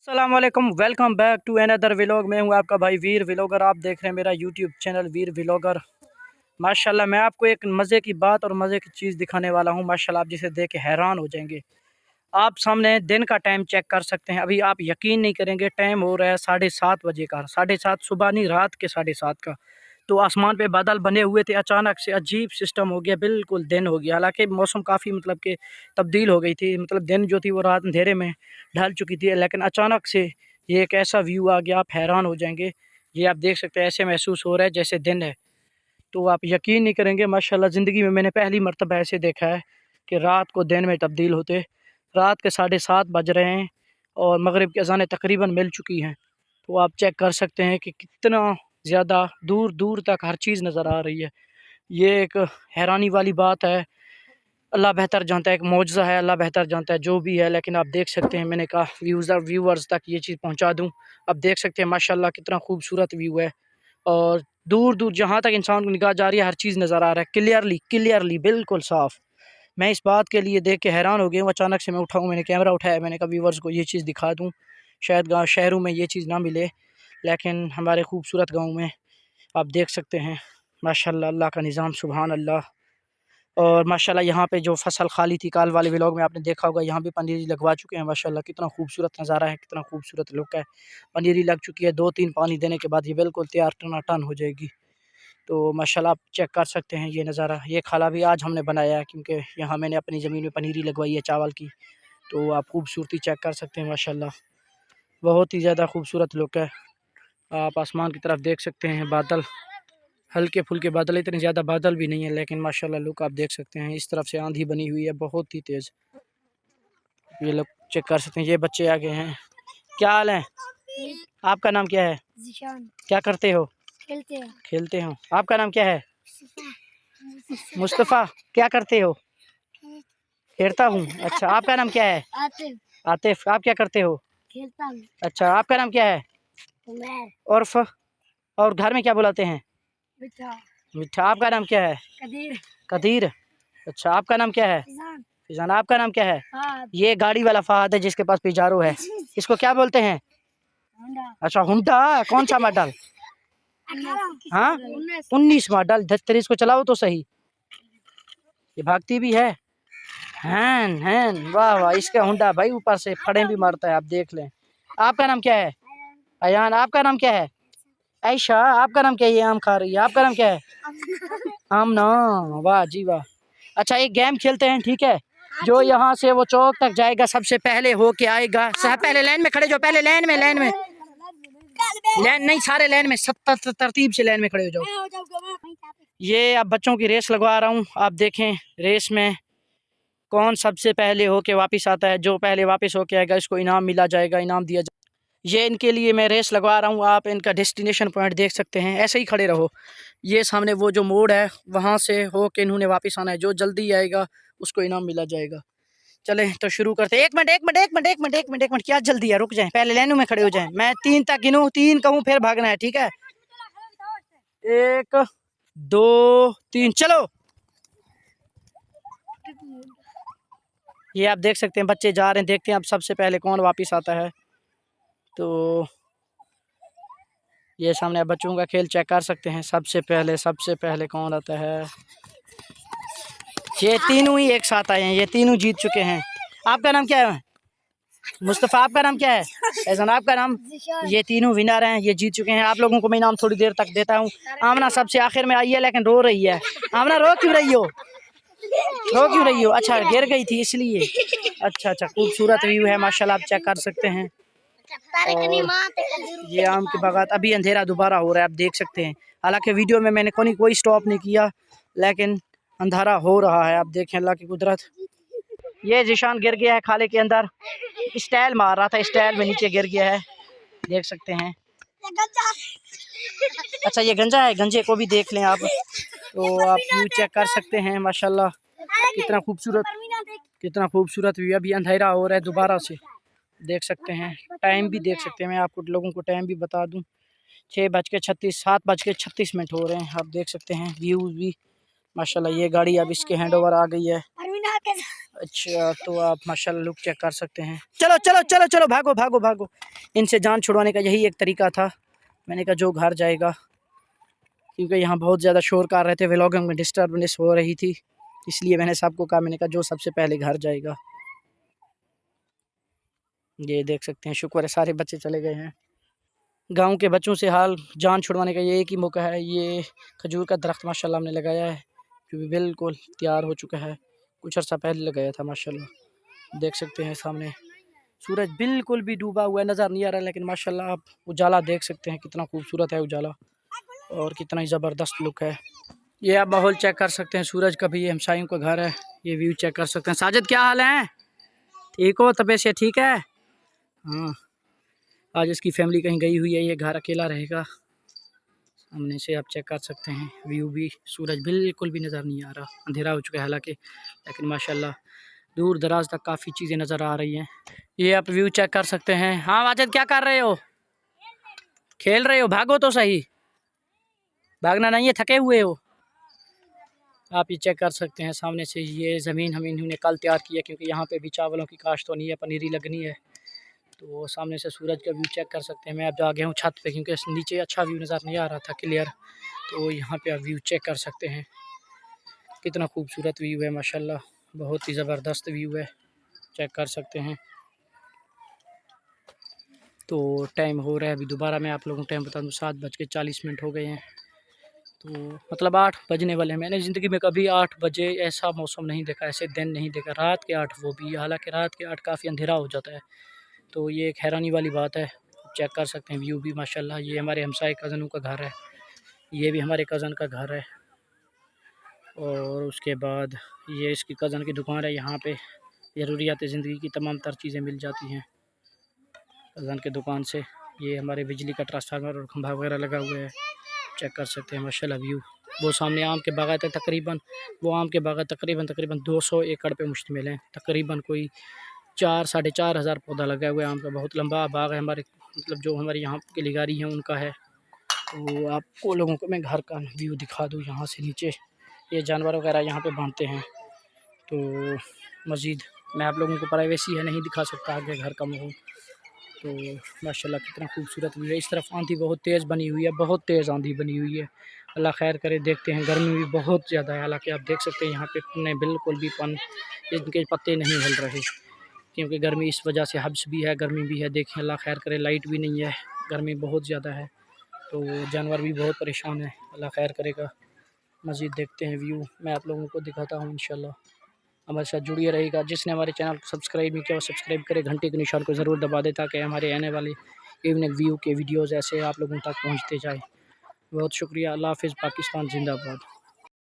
अस्सलाम वालेकुम, welcome back to another vlog. मैं हूं आपका भाई वीर व्लॉगर। आप देख रहे हैं मेरा यूट्यूब चैनल वीर व्लॉगर। माशाल्लाह मैं आपको एक मज़े की बात और मज़े की चीज़ दिखाने वाला हूं। माशाल्लाह आप जिसे देख के हैरान हो जाएंगे। आप सामने दिन का टाइम चेक कर सकते हैं। अभी आप यकीन नहीं करेंगे, टाइम हो रहा है 7:30 बजे का। 7:30 सुबह नहीं, रात के 7:30 का। तो आसमान पे बादल बने हुए थे, अचानक से अजीब सिस्टम हो गया, बिल्कुल दिन हो गया। हालांकि मौसम काफ़ी मतलब कि तब्दील हो गई थी, मतलब दिन जो थी वो रात अंधेरे में ढल चुकी थी, लेकिन अचानक से ये एक ऐसा व्यू आ गया, आप हैरान हो जाएंगे। ये आप देख सकते हैं, ऐसे महसूस हो रहा है जैसे दिन है। तो आप यकीन नहीं करेंगे, माशाल्लाह ज़िंदगी में मैंने पहली मरतबा ऐसे देखा है कि रात को दिन में तब्दील होते। रात के 7:30 बज रहे हैं और मगरिब की अज़ानें तकरीबन मिल चुकी हैं। तो आप चेक कर सकते हैं कि कितना ज़्यादा दूर दूर तक हर चीज़ नज़र आ रही है। ये एक हैरानी वाली बात है। अल्लाह बेहतर जानता है, एक मौजज़ा है, अल्लाह बेहतर जानता है जो भी है। लेकिन आप देख सकते हैं, मैंने कहा व्यूवर्स तक ये चीज़ पहुंचा दूं। आप देख सकते हैं माशाल्लाह कितना खूबसूरत व्यू है। और दूर दूर जहां तक इंसान को निगाह जा रही है, हर चीज़ नज़र आ रहा है, क्लियरली क्लियरली बिल्कुल साफ़। मैं इस बात के लिए देख के हैरान हो गया हूँ। अचानक से मैं उठा हूँ, मैंने कैमरा उठाया, मैंने कहा व्यूवर्स को ये चीज़ दिखा दूँ। शायद गाँव शहरों में ये चीज़ ना मिले, लेकिन हमारे खूबसूरत गाँव में आप देख सकते हैं माशाल्लाह अल्लाह का निज़ाम, सुभान अल्लाह। और माशाल्लाह यहाँ पे जो फसल खाली थी, कल वाले व्लॉग में आपने देखा होगा, यहाँ भी पनीरी लगवा चुके हैं। माशाल्लाह कितना खूबसूरत नज़ारा है, कितना खूबसूरत लुक है। पनीरी लग चुकी है, 2-3 पानी देने के बाद ये बिल्कुल तैयार टनाटन हो जाएगी। तो माशाल्लाह आप चेक कर सकते हैं ये नज़ारा। ये खाला भी आज हमने बनाया है, क्योंकि यहाँ मैंने अपनी ज़मीन में पनीरी लगवाई है चावल की। तो आप खूबसूरती चेक कर सकते हैं, माशाल्लाह बहुत ही ज़्यादा खूबसूरत लुक है। आप आसमान की तरफ देख सकते हैं, बादल हल्के फुल्के बादल, इतने ज़्यादा बादल भी नहीं है, लेकिन माशाल्लाह लुक आप देख सकते हैं। इस तरफ से आंधी बनी हुई है बहुत ही तेज़। ये लोग चेक कर सकते हैं, ये बच्चे आ गए हैं। क्या हाल है? आपका नाम क्या है? क्या करते हो? खेलते हो। आपका नाम क्या है? मुस्तफ़ा। क्या करते हो? खेलता हूँ। अच्छा, आपका नाम क्या है? आतिफ। आप क्या करते हो? खेलता हूँ। अच्छा, आपका नाम क्या है? उर्फ। और घर में क्या बुलाते हैं? मिठा। मिठा। आपका नाम क्या है? कदीर। कदीर। अच्छा, आपका नाम क्या है? फिजान। आपका नाम क्या है? ये गाड़ी वाला फहद है जिसके पास पिजारो है। इसको क्या बोलते हैं? अच्छा, हुंडा। कौन सा मॉडल? हाँ, 19 मॉडल। 10 इसको चलाओ तो सही। ये भागती भी है। हैन हैन, वाह वाह, इसका हुंडा भाई ऊपर से फड़े भी मारता है, आप देख लें। आपका नाम क्या है? अयान। आपका नाम क्या है? आयशा। आपका नाम क्या है? ये आम खा रही है। आपका नाम क्या है? आमना। वाह जी वाह। अच्छा, एक गेम खेलते हैं, ठीक है? जो यहाँ से वो चौक तक जाएगा, सबसे पहले हो के आएगा। सब पहले लाइन में खड़े जाओ, पहले लाइन में लाइन नहीं, सारे लाइन में, सब तरतीब से लाइन में खड़े हो जाओ। ये अब बच्चों की रेस लगवा रहा हूँ, आप देखें रेस में कौन सबसे पहले होके वापस आता है। जो पहले वापस होके आएगा इसको इनाम मिला जाएगा, इनाम दिया जाएगा। ये इनके लिए मैं रेस लगवा रहा हूँ। आप इनका डेस्टिनेशन पॉइंट देख सकते हैं, ऐसे ही खड़े रहो। ये सामने वो जो मोड़ है, वहाँ से होके इन्होंने वापस आना है। जो जल्दी आएगा उसको इनाम मिला जाएगा। चलें तो शुरू करते हैं। एक मिनट, क्या जल्दी है? रुक जाएं, पहले लाइनों में खड़े हो जाएं। मैं 3 तक गिनूँ, 3 कहूँ फिर भागना है, ठीक है? 1 2 3 चलो। ये आप देख सकते हैं बच्चे जा रहे हैं, देखते हैं अब सबसे पहले कौन वापस आता है। तो ये सामने आप बच्चों का खेल चेक कर सकते हैं। सबसे पहले कौन आता है? ये तीनों ही एक साथ आए हैं, ये तीनों जीत चुके हैं। आपका नाम क्या है? मुस्तफ़ा। आपका नाम क्या है? फैज़ान। आपका नाम? ये तीनों विनर हैं, ये जीत चुके हैं। आप लोगों को मैं इनाम थोड़ी देर तक देता हूँ। आमना सबसे आखिर में आई है, लेकिन रो रही है। आमना रो क्यों रही हो? रो क्यों रही हो? अच्छा, गिर गई थी इसलिए। अच्छा अच्छा, खूबसूरत व्यू है माशाल्लाह, आप चेक कर सकते हैं। और ये आम के बागात, अभी अंधेरा दोबारा हो रहा है, आप देख सकते हैं। हालांकि वीडियो में मैंने कोई स्टॉप नहीं किया, लेकिन अंधारा हो रहा है। आप देखें अल्लाह की कुदरत। ये जिशान गिर गया है खाले के अंदर, स्टाइल मार रहा था, स्टाइल में नीचे गिर गया है, देख सकते हैं। अच्छा, ये गंजा है, गंजे को भी देख लें आप। तो आप व्यू चेक कर सकते हैं माशाल्लाह, कितना खूबसूरत व्यू। अभी अंधेरा हो रहा है दोबारा से, देख सकते हैं। टाइम भी देख सकते हैं, मैं आपको लोगों को टाइम भी बता दूं, 6:36, 7:36 हो रहे हैं। आप देख सकते हैं व्यू भी माशाल्लाह। ये गाड़ी अब इसके हैंड ओवर आ गई है। अच्छा, तो आप माशाल्लाह लुक चेक कर सकते हैं। चलो चलो चलो चलो, भागो भागो भागो। इनसे जान छुड़वाने का यही एक तरीका था। मैंने कहा जो घर जाएगा, क्योंकि यहाँ बहुत ज़्यादा शोर कर रहे थे, व्लॉगिंग में डिस्टर्बेंस हो रही थी, इसलिए मैंने सबको कहा, मैंने कहा जो सबसे पहले घर जाएगा। ये देख सकते हैं, शुक्र है सारे बच्चे चले गए हैं। गांव के बच्चों से हाल जान छुड़वाने का ये एक ही मौका है। ये खजूर का दरख्त माशाल्लाह हमने लगाया है, जो भी बिल्कुल तैयार हो चुका है। कुछ अर्सा पहले लगाया था माशाल्लाह। देख सकते हैं सामने सूरज बिल्कुल भी डूबा हुआ नज़र नहीं आ रहा है, लेकिन माशाल्लाह आप उजाला देख सकते हैं, कितना खूबसूरत है उजाला और कितना ही ज़बरदस्त लुक है। ये आप माहौल चेक कर सकते हैं सूरज का भी। ये हमसायों का घर है, ये व्यू चेक कर सकते हैं। साजिद क्या हाल है, ठीक हो, तबीयत से ठीक है? हाँ, आज इसकी फैमिली कहीं गई हुई है, ये घर अकेला रहेगा। सामने से आप चेक कर सकते हैं व्यू भी। सूरज बिल्कुल भी नज़र नहीं आ रहा, अंधेरा हो चुका है हालांकि, लेकिन माशाल्लाह दूर दराज तक काफ़ी चीज़ें नज़र आ रही हैं। ये आप व्यू चेक कर सकते हैं। हाँ वाजिद क्या कर रहे हो, खेल रहे हो? भागो तो सही, भागना नहीं है, थके हुए हो। आप ये चेक कर सकते हैं सामने से। ये ज़मीन हम इन्होंने कल तैयार की है, क्योंकि यहाँ पे भी चावलों की काश्त होनी है, पनीरी लगनी है। तो सामने से सूरज का व्यू चेक कर सकते हैं। मैं अब आ गया हूँ छत पे, क्योंकि नीचे अच्छा व्यू नज़र नहीं आ रहा था क्लियर, तो यहाँ पे आप व्यू चेक कर सकते हैं। कितना खूबसूरत व्यू है माशाल्लाह, बहुत ही ज़बरदस्त व्यू है, चेक कर सकते हैं। तो टाइम हो रहा है अभी, दोबारा मैं आप लोगों को टाइम बता दूँ, 7:40 हो गए हैं। तो मतलब 8 बजने वाले हैं। मैंने ज़िंदगी में कभी 8 बजे ऐसा मौसम नहीं देखा, ऐसे दिन नहीं देखा। रात के 8 वो भी, हालांकि रात के 8 काफ़ी अंधेरा हो जाता है, तो ये एक हैरानी वाली बात है। चेक कर सकते हैं व्यू भी माशाल्लाह। ये हमारे हमसाए कज़नों का घर है, ये भी हमारे कज़न का घर है, और उसके बाद ये इसकी कज़न की दुकान है। यहाँ पे ज़रूरियात ज़िंदगी की तमाम तर चीज़ें मिल जाती हैं कज़न के दुकान से। ये हमारे बिजली का ट्रांसफार्मर और खंभा वगैरह लगा हुआ है, चेक कर सकते हैं माशाल्लाह व्यू। वो सामने आम के बागात है, तकरीबन वो आम के बागात तकरीबन 200 एकड़ पे मुश्तमिल हैं। तकरीबन कोई 4 साढ़े 4 हज़ार पौधा लगा हुआ है आम का। बहुत लंबा बाग है हमारे, मतलब जो हमारे यहाँ के लिगारी हैं उनका है। तो आपको लोगों को मैं घर का व्यू दिखा दूँ यहाँ से नीचे। ये जानवर वगैरह यहाँ पे बांधते हैं, तो मज़ीद मैं आप लोगों को प्राइवेसी है नहीं दिखा सकता आगे घर का माहौल। तो माशाल्लाह कितना खूबसूरत व्यू है। इस तरफ आंधी बहुत तेज़ बनी हुई है, बहुत तेज़ आंधी बनी हुई है। अल्लाह खैर करे, देखते हैं। गर्मी भी बहुत ज़्यादा है, हालांकि आप देख सकते हैं यहाँ पे बिल्कुल भी इनके पत्ते नहीं हिल रहे, क्योंकि गर्मी इस वजह से हब्स भी है, गर्मी भी है। देखें अल्लाह खैर करे, लाइट भी नहीं है, गर्मी बहुत ज़्यादा है, तो जानवर भी बहुत परेशान है। अल्लाह खैर करेगा। मज़ीद देखते हैं व्यू, मैं आप लोगों को दिखाता हूँ इंशाल्लाह। हमारे साथ जुड़िए रहेगा। जिसने हमारे चैनल को सब्सक्राइब नहीं किया वो सब्सक्राइब करे, घंटे के निशान को ज़रूर दबा दे, ताकि हमारे आने वाले इवनिंग व्यू के वीडियोज़ ऐसे आप लोगों तक पहुँचते जाए। बहुत शुक्रिया। अल्लाह हाफ़िज़। पाकिस्तान जिंदाबाद।